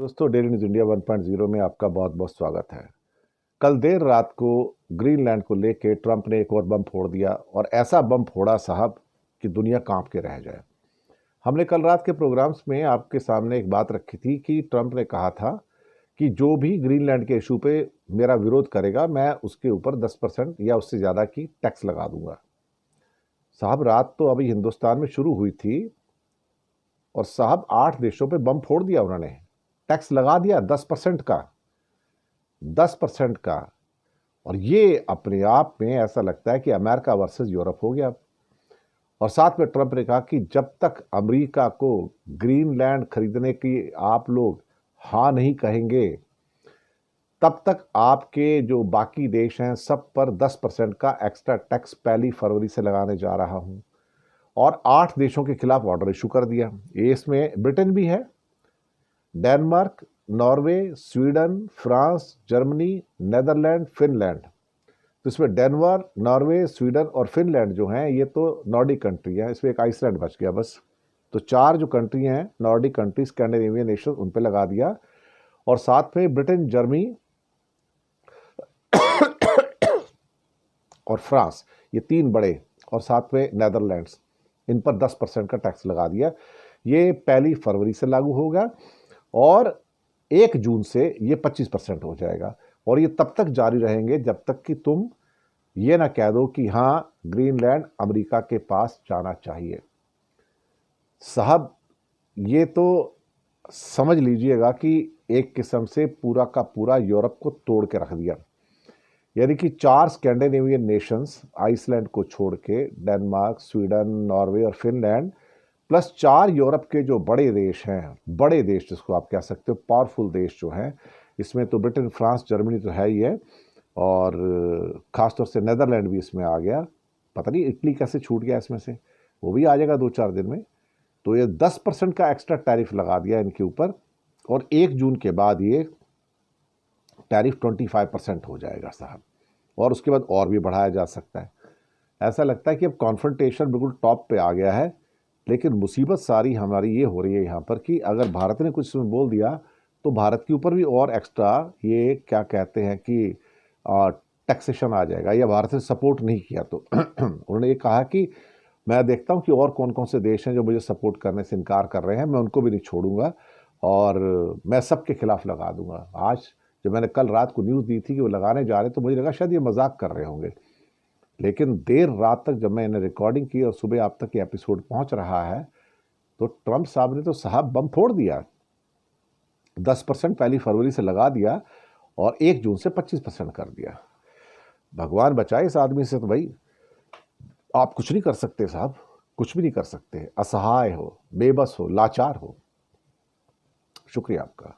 दोस्तों, daily news India 1.0 में आपका बहुत बहुत स्वागत है। कल देर रात को ग्रीनलैंड को लेके ट्रंप ने एक और बम फोड़ दिया और ऐसा बम फोड़ा साहब कि दुनिया कांप के रह जाए। हमने कल रात के प्रोग्राम्स में आपके सामने एक बात रखी थी कि ट्रंप ने कहा था कि जो भी ग्रीनलैंड के इशू पे मेरा विरोध करेगा मैं उसके ऊपर 10% या उससे ज़्यादा की टैक्स लगा दूंगा। साहब, रात तो अभी हिंदुस्तान में शुरू हुई थी और साहब 8 देशों पे बम फोड़ दिया उन्होंने, टैक्स लगा दिया 10% का। 10% का। और ये अपने आप में ऐसा लगता है कि अमेरिका वर्सेस यूरोप हो गया। और साथ में ट्रंप ने कहा कि जब तक अमेरिका को ग्रीनलैंड खरीदने की आप लोग हाँ नहीं कहेंगे तब तक आपके जो बाकी देश हैं सब पर 10% का एक्स्ट्रा टैक्स 1 फरवरी से लगाने जा रहा हूं। और 8 देशों के खिलाफ ऑर्डर इशू कर दिया। इसमें ब्रिटेन भी है, Denmark, Norway, Sweden, France, Germany, Netherland, Finland. तो इसमें डेनमार्क, नॉर्वे, स्वीडन और फिनलैंड जो हैं ये तो नॉर्डिक कंट्री हैं। इसमें एक आइसलैंड बच गया बस। तो 4 जो कंट्री हैं नॉर्डिक कंट्री, स्कैंडिनेवियन नेशन, उन पे लगा दिया। और साथ में ब्रिटेन, जर्मनी और फ्रांस, ये 3 बड़े, और साथ में नेदरलैंड्स, इन पर 10% का टैक्स लगा दिया। ये 1 फरवरी से लागू होगा और 1 जून से ये 25% हो जाएगा। और ये तब तक जारी रहेंगे जब तक कि तुम ये ना कह दो कि हाँ ग्रीनलैंड अमेरिका के पास जाना चाहिए। साहब, ये तो समझ लीजिएगा कि एक किस्म से पूरा का पूरा यूरोप को तोड़ के रख दिया। यानी कि 4 स्कैंडिनेवियन नेशंस, आइसलैंड को छोड़ के, डेनमार्क, स्वीडन, नॉर्वे और फिनलैंड, प्लस 4 यूरोप के जो बड़े देश हैं, बड़े देश जिसको आप कह सकते हो, पावरफुल देश जो हैं, इसमें तो ब्रिटेन, फ्रांस, जर्मनी तो है ही है, और ख़ासतौर से नेदरलैंड भी इसमें आ गया। पता नहीं इटली कैसे छूट गया इसमें से, वो भी आ जाएगा 2-4 दिन में। तो ये 10% का एक्स्ट्रा टैरिफ लगा दिया इनके ऊपर। और 1 जून के बाद ये टैरिफ 25% हो जाएगा साहब। और उसके बाद और भी बढ़ाया जा सकता है। ऐसा लगता है कि अब कॉन्फ्रंटेशन बिल्कुल टॉप पे आ गया है। लेकिन मुसीबत सारी हमारी ये हो रही है यहाँ पर कि अगर भारत ने कुछ इसमें बोल दिया तो भारत के ऊपर भी और एक्स्ट्रा ये क्या कहते हैं कि टैक्सेशन आ जाएगा, या भारत ने सपोर्ट नहीं किया तो। उन्होंने ये कहा कि मैं देखता हूँ कि और कौन कौन से देश हैं जो मुझे सपोर्ट करने से इनकार कर रहे हैं, मैं उनको भी नहीं छोड़ूंगा और मैं सबके खिलाफ लगा दूंगा। आज जब मैंने कल रात को न्यूज़ दी थी कि वो लगाने जा रहे हैं तो मुझे लगा शायद ये मजाक कर रहे होंगे। लेकिन देर रात तक जब मैंने रिकॉर्डिंग की और सुबह आप तक ये एपिसोड पहुंच रहा है तो ट्रंप साहब ने तो साहब बम फोड़ दिया। 10% 1 फरवरी से लगा दिया और 1 जून से 25% कर दिया। भगवान बचाए इस आदमी से। तो भाई आप कुछ नहीं कर सकते साहब, कुछ भी नहीं कर सकते। असहाय हो, बेबस हो, लाचार हो। शुक्रिया आपका।